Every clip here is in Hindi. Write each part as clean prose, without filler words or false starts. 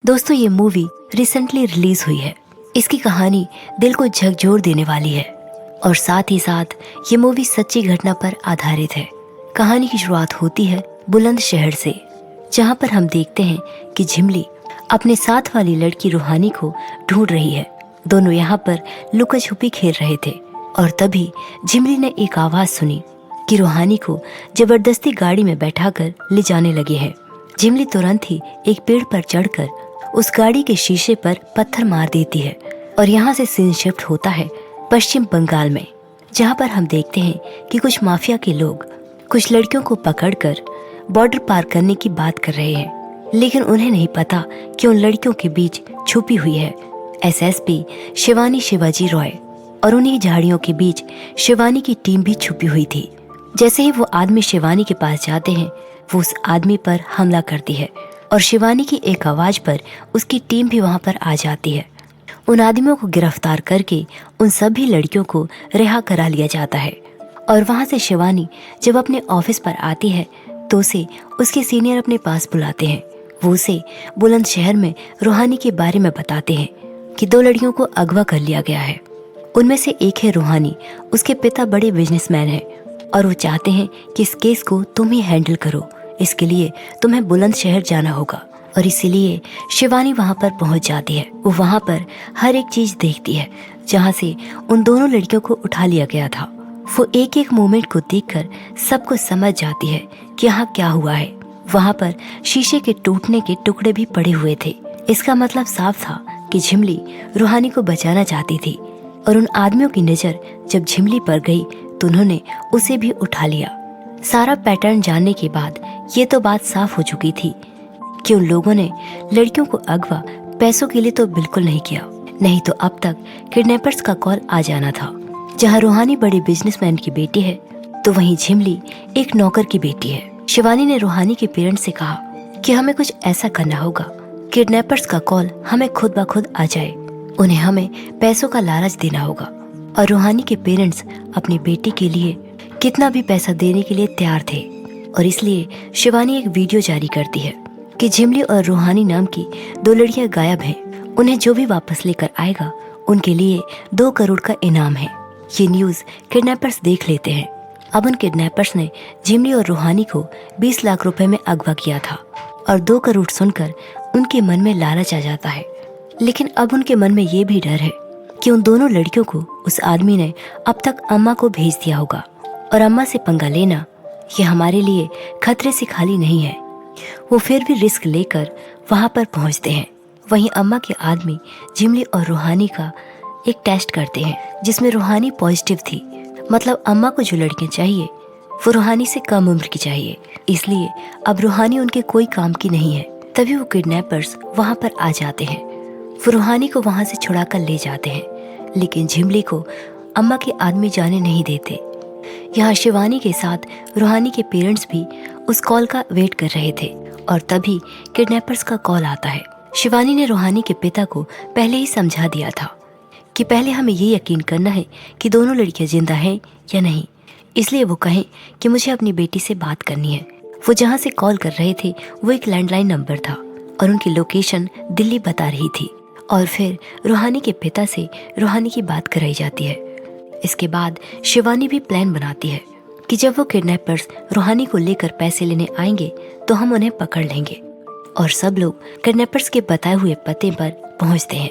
दोस्तों ये मूवी रिसेंटली रिलीज हुई है। इसकी कहानी दिल को झकझोर देने वाली है और साथ ही साथ ये मूवी सच्ची घटना पर आधारित है। कहानी की शुरुआत होती है बुलंदशहर से, जहाँ पर हम देखते हैं कि झिमली अपने साथ वाली लड़की रूहानी को ढूंढ रही है। दोनों यहाँ पर लुका छुपी खेल रहे थे और तभी झिमली ने एक आवाज सुनी कि रूहानी को जबरदस्ती गाड़ी में बैठाकर ले जाने लगे हैं। झिमली तुरंत ही एक पेड़ पर चढ़कर उस गाड़ी के शीशे पर पत्थर मार देती है और यहाँ से सीन शिफ्ट होता है पश्चिम बंगाल में, जहाँ पर हम देखते हैं कि कुछ माफिया के लोग कुछ लड़कियों को पकड़कर बॉर्डर पार करने की बात कर रहे हैं, लेकिन उन्हें नहीं पता कि उन लड़कियों के बीच छुपी हुई है एसएसपी शिवानी शिवाजी रॉय और उन्हीं झाड़ियों के बीच शिवानी की टीम भी छुपी हुई थी। जैसे ही वो आदमी शिवानी के पास जाते हैं, वो उस आदमी पर हमला करती है और शिवानी की एक आवाज पर उसकी टीम भी वहां पर आ जाती है। उन आदमियों को गिरफ्तार करके उन सभी लड़कियों को रिहा करा लिया जाता है और वहां से शिवानी जब अपने ऑफिस पर आती है तो उसे उसके सीनियर अपने पास बुलाते हैं। वो उसे बुलंदशहर में रूहानी के बारे में बताते हैं कि 2 लड़कियों को अगवा कर लिया गया है। उनमें से एक है रूहानी, उसके पिता बड़े बिजनेसमैन हैं और वो चाहते हैं कि इस केस को तुम ही हैंडल करो। इसके लिए तुम्हें बुलंदशहर जाना होगा और इसीलिए शिवानी वहां पर पहुंच जाती है। वो वहां पर हर एक चीज देखती है जहां से उन दोनों लड़कियों को उठा लिया गया था। वो एक एक मोमेंट को देखकर सब कुछ समझ जाती है कि यहाँ क्या हुआ है। वहां पर शीशे के टूटने के टुकड़े भी पड़े हुए थे। इसका मतलब साफ था कि झिमली रूहानी को बचाना चाहती थी और उन आदमियों की नजर जब झिमली पर गई तो उन्होंने उसे भी उठा लिया। सारा पैटर्न जानने के बाद ये तो बात साफ हो चुकी थी कि उन लोगों ने लड़कियों को अगवा पैसों के लिए तो बिल्कुल नहीं किया, नहीं तो अब तक किडनैपर्स का कॉल आ जाना था। जहां रूहानी बड़े बिजनेसमैन की बेटी है तो वहीं झिमली एक नौकर की बेटी है। शिवानी ने रूहानी के पेरेंट्स से कहा कि हमें कुछ ऐसा करना होगा, किडनैपर्स का कॉल हमें खुद ब खुद आ जाए, उन्हें हमें पैसों का लालच देना होगा। और रूहानी के पेरेंट्स अपनी बेटी के लिए कितना भी पैसा देने के लिए तैयार थे और इसलिए शिवानी एक वीडियो जारी करती है कि झिमली और रूहानी नाम की 2 लड़कियां गायब हैं। उन्हें जो भी वापस लेकर आएगा उनके लिए 2 करोड़ का इनाम है। ये न्यूज किडनैपर्स देख लेते हैं। अब उन किडनैपर्स ने झिमली और रूहानी को 20 लाख रुपए में अगवा किया था और 2 करोड़ सुनकर उनके मन में लालच आ जाता है। लेकिन अब उनके मन में ये भी डर है कि उन दोनों लड़कियों को उस आदमी ने अब तक अम्मा को भेज दिया होगा और अम्मा से पंगा लेना ये हमारे लिए खतरे से खाली नहीं है। वो फिर भी रिस्क लेकर वहां पर पहुंचते हैं। वहीं अम्मा के आदमी झिमली और रूहानी का एक टेस्ट करते हैं जिसमें रूहानी पॉजिटिव थी। मतलब अम्मा को जो लड़कियां चाहिए वो रूहानी से कम उम्र की चाहिए, इसलिए अब रूहानी उनके कोई काम की नहीं है। तभी वो किडनैपर्स वहां पर आ जाते हैं। वो रूहानी को वहां से छुड़ा कर ले जाते हैं, लेकिन झिमली को अम्मा के आदमी जाने नहीं देते। यहाँ शिवानी के साथ रूहानी के पेरेंट्स भी उस कॉल का वेट कर रहे थे और तभी किडनैपर्स का कॉल आता है। शिवानी ने रूहानी के पिता को पहले ही समझा दिया था कि पहले हमें ये यकीन करना है कि दोनों लड़कियां जिंदा हैं या नहीं, इसलिए वो कहें कि मुझे अपनी बेटी से बात करनी है। वो जहाँ से कॉल कर रहे थे वो एक लैंडलाइन नंबर था और उनकी लोकेशन दिल्ली बता रही थी। और फिर रूहानी के पिता से रूहानी की बात कराई जाती है। इसके बाद शिवानी भी प्लान बनाती है कि जब वो किडनैपर्स रूहानी को लेकर पैसे लेने आएंगे तो हम उन्हें पकड़ लेंगे और सब लोग किडनैपर्स के बताए हुए पते पर पहुंचते हैं।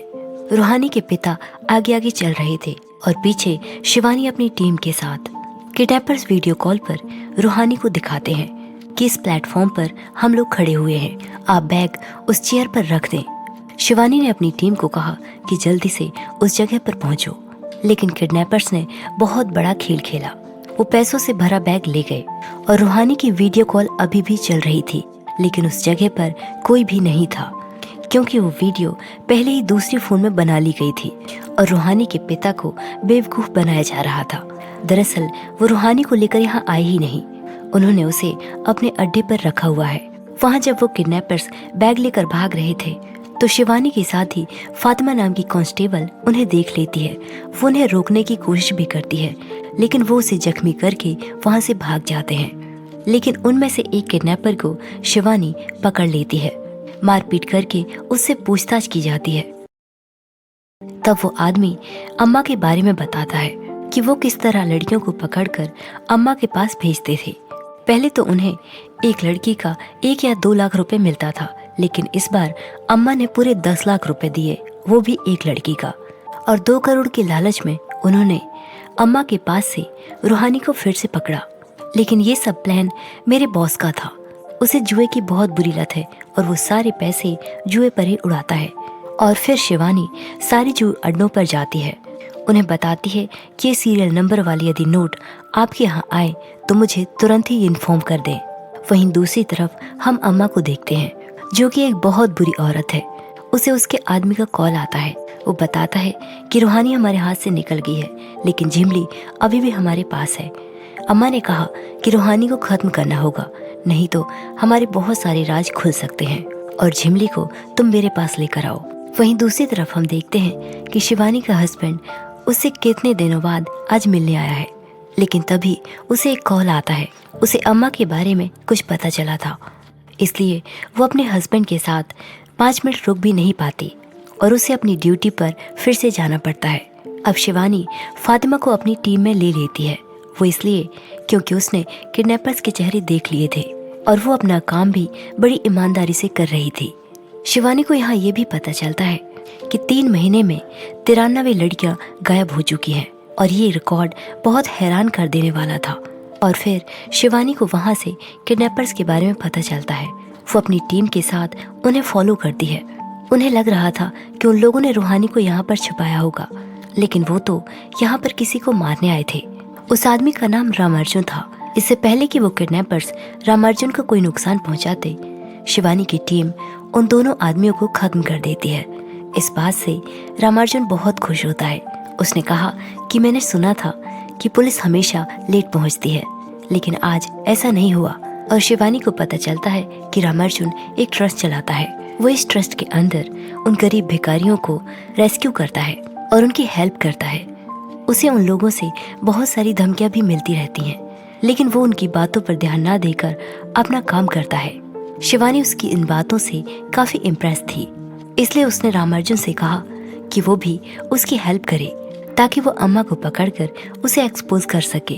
रूहानी के पिता आगे आगे चल रहे थे और पीछे शिवानी अपनी टीम के साथ। किडनैपर्स वीडियो कॉल पर रूहानी को दिखाते हैं कि इस प्लेटफॉर्म पर हम लोग खड़े हुए हैं, आप बैग उस चेयर पर रख दें। शिवानी ने अपनी टीम को कहा कि जल्दी से उस जगह पर पहुंचो, लेकिन किडनैपर्स ने बहुत बड़ा खेल खेला। वो पैसों से भरा बैग ले गए और रूहानी की वीडियो कॉल अभी भी चल रही थी, लेकिन उस जगह पर कोई भी नहीं था क्योंकि वो वीडियो पहले ही दूसरी फोन में बना ली गई थी और रूहानी के पिता को बेवकूफ बनाया जा रहा था। दरअसल वो रूहानी को लेकर यहाँ आए ही नहीं, उन्होंने उसे अपने अड्डे पर रखा हुआ है। वहाँ जब वो किडनैपर्स बैग लेकर भाग रहे थे तो शिवानी के साथ ही फातिमा नाम की कांस्टेबल उन्हें देख लेती है। वो उन्हें रोकने की कोशिश भी करती है, लेकिन वो उसे जख्मी करके वहाँ से भाग जाते हैं। लेकिन उनमें से एक किडनैपर को शिवानी पकड़ लेती है। मारपीट करके उससे पूछताछ की जाती है। तब वो आदमी अम्मा के बारे में बताता है कि वो किस तरह लड़कियों को पकड़कर अम्मा के पास भेजते थे। पहले तो उन्हें एक लड़की का 1 या 2 लाख रुपए मिलता था, लेकिन इस बार अम्मा ने पूरे 10 लाख रुपए दिए, वो भी एक लड़की का। और 2 करोड़ के लालच में उन्होंने अम्मा के पास से रूहानी को फिर से पकड़ा। लेकिन ये सब प्लान मेरे बॉस का था। उसे जुए की बहुत बुरी लत है और वो सारे पैसे जुए पर ही उड़ाता है। और फिर शिवानी सारी जुए अड्डों पर जाती है, उन्हें बताती है कि ये सीरियल नंबर वाली यदि नोट आपके यहाँ आए तो मुझे तुरंत ही इन्फॉर्म कर दें। वहीं दूसरी तरफ हम अम्मा को देखते हैं, जो कि एक बहुत बुरी औरत है। उसे उसके आदमी का कॉल आता है। वो बताता है कि रूहानी हमारे हाथ से निकल गई है, लेकिन झिमली अभी भी हमारे पास है। अम्मा ने कहा कि रूहानी को खत्म करना होगा, नहीं तो हमारे बहुत सारे राज खुल सकते हैं और झिमली को तुम मेरे पास लेकर आओ। वहीं दूसरी तरफ हम देखते हैं कि शिवानी का हस्बैंड उससे कितने दिनों बाद आज मिलने आया है, लेकिन तभी उसे एक कॉल आता है। उसे अम्मा के बारे में कुछ पता चला था, इसलिए वो अपने हस्बैंड के साथ 5 मिनट रुक भी नहीं पाती और उसे अपनी ड्यूटी पर फिर से जाना पड़ता है। अब शिवानी फातिमा को अपनी टीम में ले लेती है, वो इसलिए क्योंकि उसने किडनैपर्स के चेहरे देख लिए थे और वो अपना काम भी बड़ी ईमानदारी से कर रही थी। शिवानी को यहाँ ये भी पता चलता है कि 3 महीने में 93 लड़कियां गायब हो चुकी हैं और ये रिकॉर्ड बहुत हैरान कर देने वाला था। और फिर शिवानी को वहाँ से किडनैपर्स के बारे में पता चलता है। वो अपनी टीम के साथ उन्हें फॉलो करती है। उन्हें लग रहा था कि उन लोगों ने रूहानी को यहाँ पर छुपाया होगा, लेकिन वो तो यहाँ पर किसी को मारने आए थे। उस आदमी का नाम रामार्जुन था। इससे पहले कि वो किडनैपर्स रामार्जुन को कोई नुकसान पहुंचाते, शिवानी की टीम उन दोनों आदमियों को खत्म कर देती है। इस बात से रामार्जुन बहुत खुश होता है। उसने कहा कि मैंने सुना था कि पुलिस हमेशा लेट पहुंचती है, लेकिन आज ऐसा नहीं हुआ। और शिवानी को पता चलता है कि रामार्जुन एक ट्रस्ट चलाता है। वो इस ट्रस्ट के अंदर उन गरीब भिखारियों को रेस्क्यू करता है और उनकी हेल्प करता है। उसे उन लोगों से बहुत सारी धमकियां भी मिलती रहती हैं, लेकिन वो उनकी बातों पर ध्यान ना देकर अपना काम करता है। शिवानी उसकी इन बातों से काफी इम्प्रेस थी, इसलिए उसने रामार्जुन से कहा कि वो भी उसकी हेल्प करे ताकि वो अम्मा को पकड़कर उसे एक्सपोज कर सके।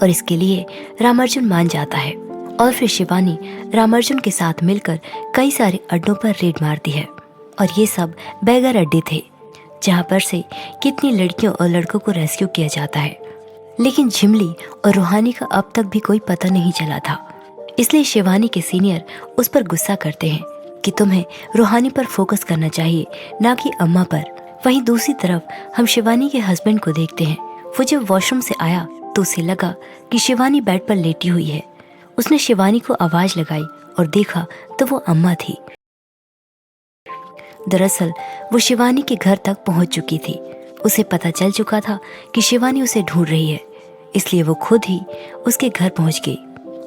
और इसके लिए रामार्जुन मान जाता है। और फिर शिवानी रामार्जुन के साथ मिलकर कई सारे अड्डों पर रेड मारती है। और ये सब बैगर अड्डे थे, जहाँ पर से कितनी लड़कियों और लड़कों को रेस्क्यू किया जाता है। लेकिन झिमली और रूहानी का अब तक भी कोई पता नहीं चला था। इसलिए शिवानी के सीनियर उस पर गुस्सा करते हैं कि तुम्हें रूहानी पर फोकस करना चाहिए, ना कि अम्मा पर। वहीं दूसरी तरफ हम शिवानी के हस्बैंड को देखते हैं। वो जब वॉशरूम से आया तो उसे लगा कि शिवानी बेड पर लेटी हुई है। उसने शिवानी को आवाज लगाई और देखा तो वो अम्मा थी। दरअसल वो शिवानी के घर तक पहुंच चुकी थी। उसे पता चल चुका था कि शिवानी उसे ढूंढ रही है, इसलिए वो खुद ही उसके घर पहुंच गई।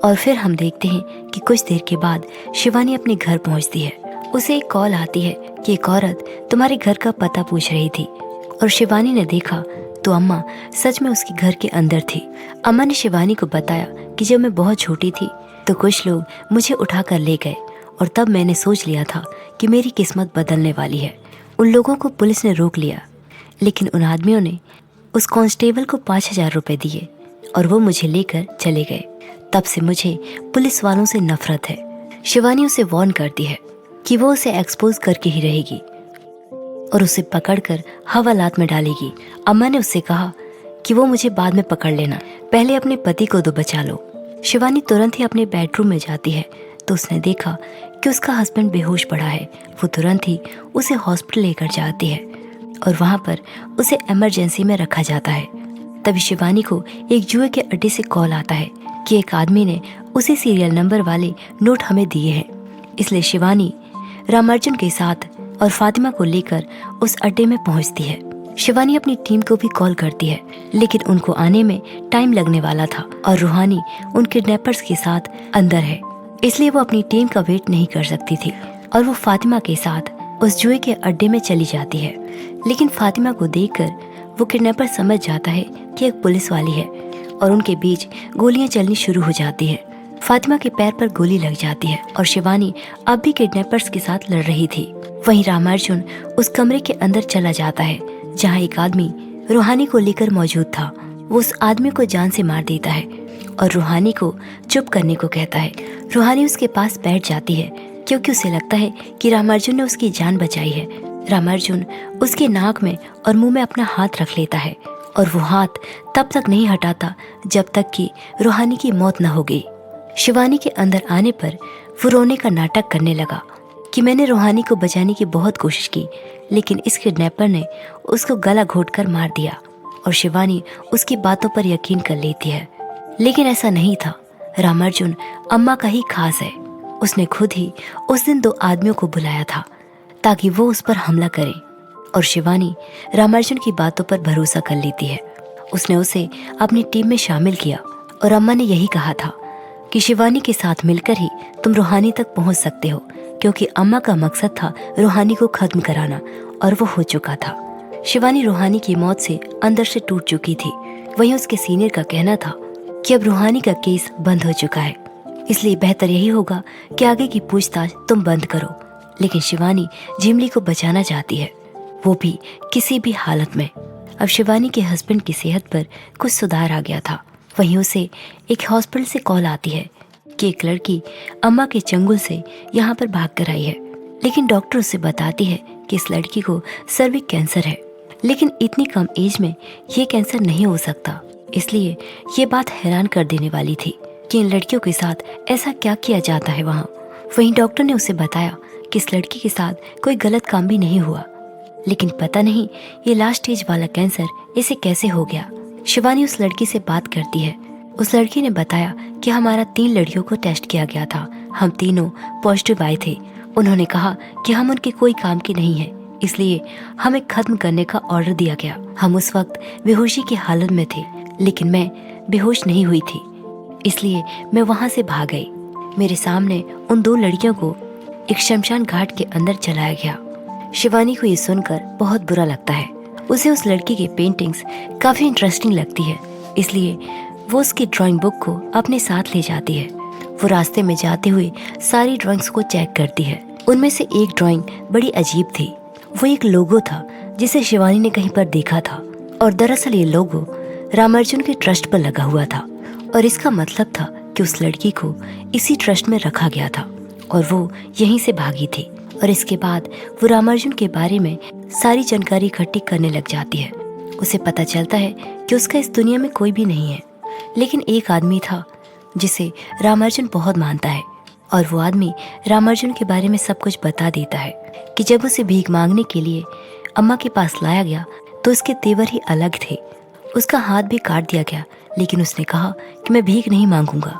और फिर हम देखते हैं कि कुछ देर के बाद शिवानी अपने घर पहुंचती है। उसे एक कॉल आती है कि एक औरत तुम्हारे घर का पता पूछ रही थी। और शिवानी ने देखा तो अम्मा सच में उसके घर के अंदर थी। अम्मा ने शिवानी को बताया कि जब मैं बहुत छोटी थी तो कुछ लोग मुझे उठाकर ले गए और तब मैंने सोच लिया था कि मेरी किस्मत बदलने वाली है। उन लोगों को पुलिस ने रोक लिया, लेकिन उन आदमियों ने उस कांस्टेबल को 5,000 रुपए दिए और वो मुझे लेकर चले गए। तब से मुझे पुलिस वालों से नफरत है। शिवानी उसे वार्न करती है कि वो उसे एक्सपोज करके ही रहेगी और उसे पकड़कर हवालात में डालेगी। अम्मा ने उससे कहा कि वो मुझे बाद में पकड़ लेना, पहले अपने पति को तो बचा लो। शिवानी तुरंत ही अपने बेडरूम में जाती है तो उसने देखा कि उसका हस्बैंड बेहोश पड़ा है। वो तुरंत ही उसे हॉस्पिटल लेकर जाती है और वहाँ पर उसे इमरजेंसी में रखा जाता है। तभी शिवानी को एक जुए के अड्डे से कॉल आता है कि एक आदमी ने उसी सीरियल नंबर वाले नोट हमें दिए हैं। इसलिए शिवानी रामार्जुन के साथ और फातिमा को लेकर उस अड्डे में पहुंचती है। शिवानी अपनी टीम को भी कॉल करती है, लेकिन उनको आने में टाइम लगने वाला था और रूहानी उन किडनैपर्स के साथ अंदर है, इसलिए वो अपनी टीम का वेट नहीं कर सकती थी और वो फातिमा के साथ उस जुए के अड्डे में चली जाती है। लेकिन फातिमा को देखकर वो किडनैपर समझ जाता है कि एक पुलिस वाली है और उनके बीच गोलियां चलनी शुरू हो जाती है। फातिमा के पैर पर गोली लग जाती है और शिवानी अब भी किडनैपर्स के साथ लड़ रही थी। वहीं रामार्जुन उस कमरे के अंदर चला जाता है जहां एक आदमी रूहानी को लेकर मौजूद था। वो उस आदमी को जान से मार देता है और रूहानी को चुप करने को कहता है। रूहानी उसके पास बैठ जाती है क्योंकि उसे लगता है कि रामार्जुन ने उसकी जान बचाई है। रामार्जुन उसके नाक में और मुंह में अपना हाथ रख लेता है और वो हाथ तब तक नहीं हटाता जब तक कि रूहानी की मौत न हो गई। शिवानी के अंदर आने पर वो रोने का नाटक करने लगा कि मैंने रूहानी को बचाने की बहुत कोशिश की, लेकिन इस किडनैपर ने उसको गला घोंटकर मार दिया। और शिवानी उसकी बातों पर यकीन कर लेती है, लेकिन ऐसा नहीं था। रामार्जुन अम्मा का ही खास है। उसने खुद ही उस दिन 2 आदमियों को बुलाया था ताकि वो उस पर हमला करें और शिवानी रामार्जुन की बातों पर भरोसा कर लेती है। उसने उसे अपनी टीम में शामिल किया और अम्मा ने यही कहा था कि शिवानी के साथ मिलकर ही तुम रूहानी तक पहुंच सकते हो, क्योंकि अम्मा का मकसद था रूहानी को खत्म कराना और वो हो चुका था। शिवानी रूहानी की मौत से अंदर से टूट चुकी थी। वहीं उसके सीनियर का कहना था कि अब रूहानी का केस बंद हो चुका है, इसलिए बेहतर यही होगा कि आगे की पूछताछ तुम बंद करो। लेकिन शिवानी झिमली को बचाना चाहती है, वो भी किसी भी हालत में। अब शिवानी के हस्बैंड की सेहत पर कुछ सुधार आ गया था। वहीं उसे एक हॉस्पिटल से कॉल आती है कि एक लड़की अम्मा के चंगुल से यहाँ पर भाग कर आई है, लेकिन डॉक्टर उसे बताती है कि इस लड़की को सर्विक कैंसर है, लेकिन इतनी कम एज में ये कैंसर नहीं हो सकता। इसलिए ये बात हैरान कर देने वाली थी कि इन लड़कियों के साथ ऐसा क्या किया जाता है वहाँ। वहीं डॉक्टर ने उसे बताया कि इस लड़की के साथ कोई गलत काम भी नहीं हुआ, लेकिन पता नहीं ये लास्ट स्टेज वाला कैंसर इसे कैसे हो गया। शिवानी उस लड़की से बात करती है। उस लड़की ने बताया कि हमारा 3 लड़कियों को टेस्ट किया गया था, हम तीनों पॉजिटिव आए थे। उन्होंने कहा कि हम उनके कोई काम के नहीं है, इसलिए हमें खत्म करने का ऑर्डर दिया गया। हम उस वक्त बेहोशी की हालत में थे, लेकिन मैं बेहोश नहीं हुई थी, इसलिए मैं वहां से भाग गई। मेरे सामने उन 2 लड़कियों को एक शमशान घाट के अंदर चलाया गया। शिवानी को ये सुनकर बहुत बुरा लगता है। उसे उस लड़की की पेंटिंग्स काफी इंटरेस्टिंग लगती है, इसलिए वो उसकी ड्राइंग बुक को अपने साथ ले जाती है। वो रास्ते में जाते हुए सारी ड्राइंग्स को चेक करती है। उनमें से एक ड्राइंग बड़ी अजीब थी। वो एक लोगो था जिसे शिवानी ने कहीं पर देखा था, और दरअसल ये लोगो रामार्जुन के ट्रस्ट पर लगा हुआ था और इसका मतलब था कि उस लड़की को इसी ट्रस्ट में रखा गया था और वो यहीं से भागी थी। और इसके बाद वो रामार्जुन के बारे में सारी जानकारी इकट्ठी करने लग जाती है। उसे पता चलता है कि उसका इस दुनिया में कोई भी नहीं है, लेकिन एक आदमी था जिसे रामार्जुन बहुत मानता है, और वो आदमी रामार्जुन के बारे में सब कुछ बता देता है कि जब उसे भीख मांगने के लिए अम्मा के पास लाया गया तो उसके तेवर ही अलग थे। उसका हाथ भी काट दिया गया, लेकिन उसने कहा कि मैं भीख नहीं मांगूंगा।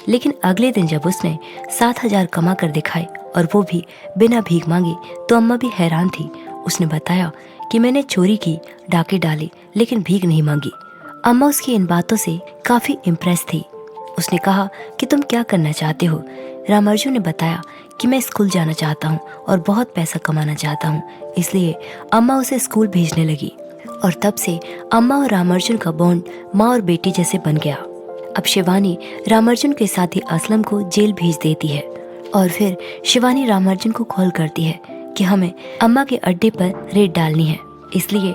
लेकिन अगले दिन जब उसने 7,000 कमा कर दिखाए और वो भी बिना भीख मांगे, तो अम्मा भी हैरान थी। उसने बताया कि मैंने चोरी की, डाके डाले, लेकिन भीख नहीं मांगी। अम्मा उसकी इन बातों से काफी इम्प्रेस थी। उसने कहा कि तुम क्या करना चाहते हो? रामार्जुन ने बताया कि मैं स्कूल जाना चाहता हूँ और बहुत पैसा कमाना चाहता हूँ, इसलिए अम्मा उसे स्कूल भेजने लगी। और तब से अम्मा और रामार्जुन का बॉन्ड माँ और बेटी जैसे बन गया। अब शिवानी रामार्जुन के साथी असलम को जेल भेज देती है और फिर शिवानी रामार्जुन को कॉल करती है कि हमें अम्मा के अड्डे पर रेड डालनी है, इसलिए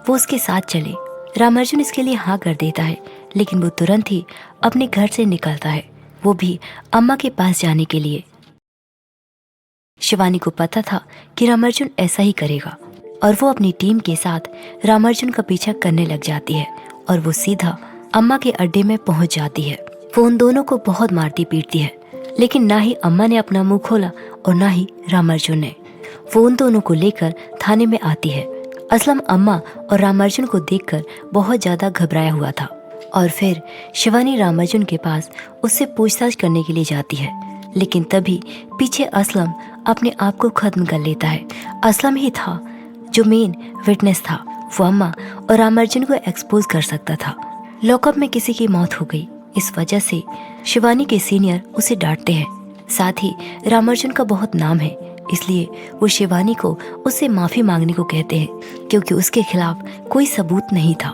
वो उसके साथ चले। रामार्जुन इसके लिए हाँ कर देता है, लेकिन वो तुरंत ही अपने घर से निकलता है, वो भी अम्मा के पास जाने के लिए। शिवानी को पता था कि रामार्जुन ऐसा ही करेगा और वो अपनी टीम के साथ रामार्जुन का पीछा करने लग जाती है और वो सीधा अम्मा के अड्डे में पहुंच जाती है। वो उन दोनों को बहुत मारती पीटती है, लेकिन ना ही अम्मा ने अपना मुंह खोला और ना ही रामार्जुन ने। वो उन दोनों को लेकर थाने में आती है। असलम अम्मा और रामार्जुन को देखकर बहुत ज्यादा घबराया हुआ था और फिर शिवानी रामार्जुन के पास उससे पूछताछ करने के लिए जाती है, लेकिन तभी पीछे असलम अपने आप को खत्म कर लेता है। असलम ही था जो मेन विटनेस था। वो अम्मा और रामार्जुन को एक्सपोज कर सकता था। लॉकअप में किसी की मौत हो गई, इस वजह से शिवानी के सीनियर उसे डांटते हैं। साथ ही रामार्जुन का बहुत नाम है, इसलिए वो शिवानी को उससे माफी मांगने को कहते हैं, क्योंकि उसके खिलाफ कोई सबूत नहीं था।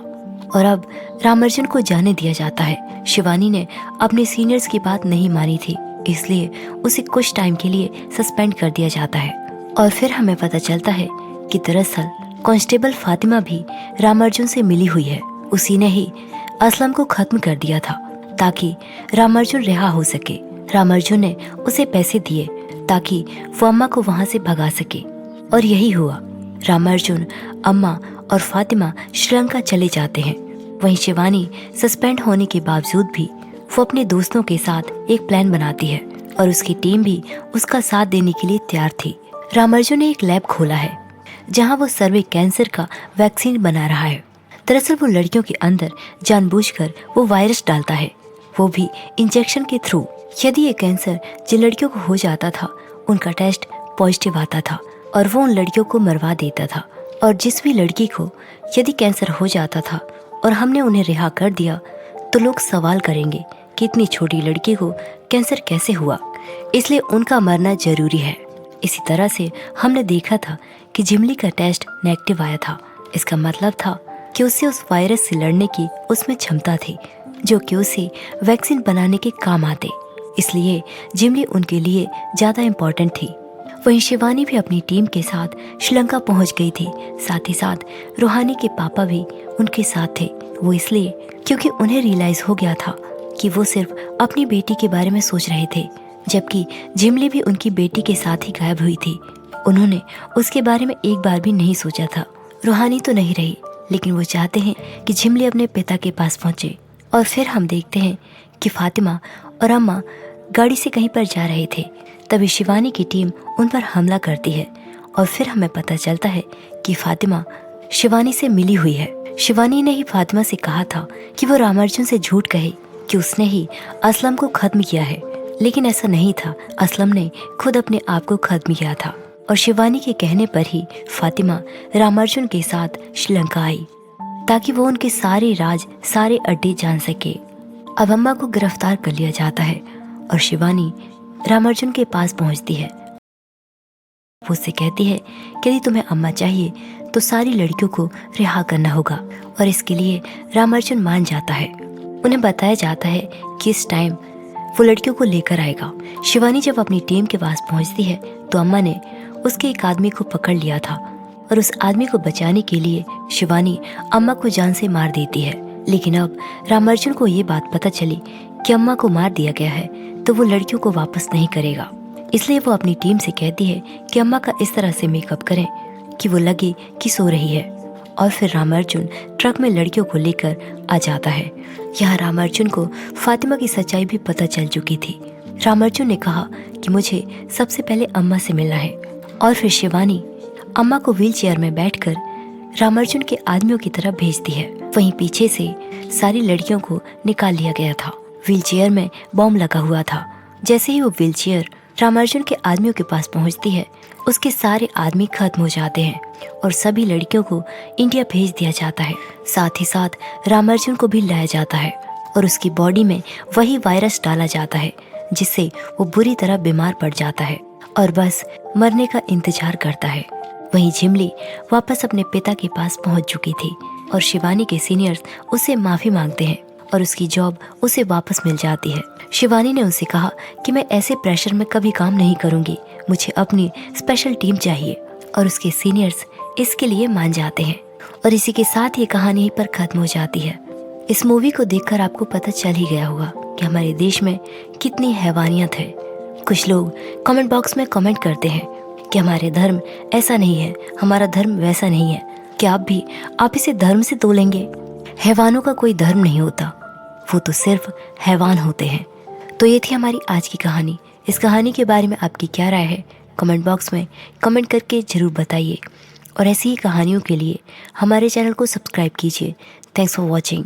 और अब रामार्जुन को जाने दिया जाता है। शिवानी ने अपने सीनियर्स की बात नहीं मानी थी, इसलिए उसे कुछ टाइम के लिए सस्पेंड कर दिया जाता है। और फिर हमें पता चलता है कि दरअसल कांस्टेबल फातिमा भी रामार्जुन से मिली हुई है। उसी ने ही असलम को खत्म कर दिया था ताकि रामार्जुन रिहा हो सके। रामार्जुन ने उसे पैसे दिए ताकि वो अम्मा को वहां से भगा सके, और यही हुआ। रामार्जुन, अम्मा और फातिमा श्रीलंका चले जाते हैं। वहीं शिवानी सस्पेंड होने के बावजूद भी वो अपने दोस्तों के साथ एक प्लान बनाती है और उसकी टीम भी उसका साथ देने के लिए तैयार थी। रामार्जुन ने एक लैब खोला है जहां वो सर्वे कैंसर का वैक्सीन बना रहा है। दरअसल वो लड़कियों के अंदर जानबूझकर वो वायरस डालता है, वो भी इंजेक्शन के थ्रू। यदि ये कैंसर जिन लड़कियों को हो जाता था उनका टेस्ट पॉजिटिव आता था और वो उन लड़कियों को मरवा देता था। और जिस भी लड़की को यदि कैंसर हो जाता था और हमने उन्हें रिहा कर दिया तो लोग सवाल करेंगे कि इतनी छोटी लड़की को कैंसर कैसे हुआ, इसलिए उनका मरना जरूरी है। इसी तरह से हमने देखा था कि झिमली का टेस्ट नेगेटिव आया था। इसका मतलब था कि उसे उस वायरस से लड़ने की उसमें क्षमता थी जो कि उसे वैक्सीन बनाने के काम आते, इसलिए झिमली उनके लिए ज्यादा इम्पोर्टेंट थी। वहीं शिवानी भी अपनी टीम के साथ श्रीलंका पहुंच गई थी। साथ ही साथ रूहानी के पापा भी उनके साथ थे। वो इसलिए क्योंकि उन्हें रियलाइज हो गया था कि वो सिर्फ अपनी बेटी के बारे में सोच रहे थे, जबकि झिमली भी उनकी बेटी के साथ ही गायब हुई थी। उन्होंने उसके बारे में एक बार भी नहीं सोचा था। रूहानी तो नहीं रही, लेकिन वो चाहते हैं कि झिमली अपने पिता के पास पहुंचे। और फिर हम देखते हैं कि फातिमा और अम्मा गाड़ी से कहीं पर जा रहे थे, तभी शिवानी की टीम उन पर हमला करती है। और फिर हमें पता चलता है कि फातिमा शिवानी से मिली हुई है। शिवानी ने ही फातिमा से कहा था कि वो रामार्जुन से झूठ कहे कि उसने ही असलम को खत्म किया है, लेकिन ऐसा नहीं था। असलम ने खुद अपने आप को खत्म किया था। और शिवानी के कहने पर ही फातिमा रामार्जुन के साथ श्रीलंका आई ताकि वो उनके सारे राज, सारे अड्डे जान सके। अब अम्मा को गिरफ्तार कर लिया जाता है और शिवानी रामार्जुन के पास पहुंचती है। वो उससे कहती है कि यदि तुम्हें अम्मा चाहिए तो सारी लड़कियों को रिहा करना होगा, और इसके लिए रामार्जुन मान जाता है। उन्हें बताया जाता है कि इस टाइम वो लड़कियों को लेकर आएगा। शिवानी जब अपनी टीम के पास पहुंचती है तो अम्मा ने उसके एक आदमी को पकड़ लिया था, और उस आदमी को बचाने के लिए शिवानी अम्मा को जान से मार देती है। लेकिन अब रामार्जुन को ये बात पता चली कि अम्मा को मार दिया गया है तो वो लड़कियों को वापस नहीं करेगा, इसलिए वो अपनी टीम से कहती है कि अम्मा का इस तरह से मेकअप करें कि वो लगे कि सो रही है। और फिर रामार्जुन ट्रक में लड़कियों को लेकर आ जाता है। यहाँ रामार्जुन को फातिमा की सच्चाई भी पता चल चुकी थी। रामार्जुन ने कहा कि मुझे सबसे पहले अम्मा से मिलना है, और फिर शिवानी अम्मा को व्हील चेयर में बैठकर रामार्जुन के आदमियों की तरफ भेजती है। वहीं पीछे से सारी लड़कियों को निकाल लिया गया था। व्हील चेयर में बॉम्ब लगा हुआ था। जैसे ही वो व्हील चेयर रामार्जुन के आदमियों के पास पहुंचती है, उसके सारे आदमी खत्म हो जाते हैं और सभी लड़कियों को इंडिया भेज दिया जाता है। साथ ही साथ रामार्जुन को भी लाया जाता है और उसकी बॉडी में वही वायरस डाला जाता है जिससे वो बुरी तरह बीमार पड़ जाता है और बस मरने का इंतजार करता है। वहीं झिमली वापस अपने पिता के पास पहुंच चुकी थी और शिवानी के सीनियर्स उससे माफी मांगते हैं और उसकी जॉब उसे वापस मिल जाती है। शिवानी ने उनसे कहा कि मैं ऐसे प्रेशर में कभी काम नहीं करूंगी, मुझे अपनी स्पेशल टीम चाहिए, और उसके सीनियर्स इसके लिए मान जाते हैं। और इसी के साथ ये कहानी यहीं पर खत्म हो जाती है। इस मूवी को देखकर आपको पता चल ही गया होगा कि हमारे देश में कितनी हैवानियत है। कुछ लोग कमेंट बॉक्स में कमेंट करते हैं कि हमारे धर्म ऐसा नहीं है, हमारा धर्म वैसा नहीं है। क्या आप इसे धर्म से तोलेंगे? हैवानों का कोई धर्म नहीं होता, वो तो सिर्फ हैवान होते हैं। तो ये थी हमारी आज की कहानी। इस कहानी के बारे में आपकी क्या राय है कमेंट बॉक्स में कमेंट करके ज़रूर बताइए, और ऐसी ही कहानियों के लिए हमारे चैनल को सब्सक्राइब कीजिए। Thanks for watching.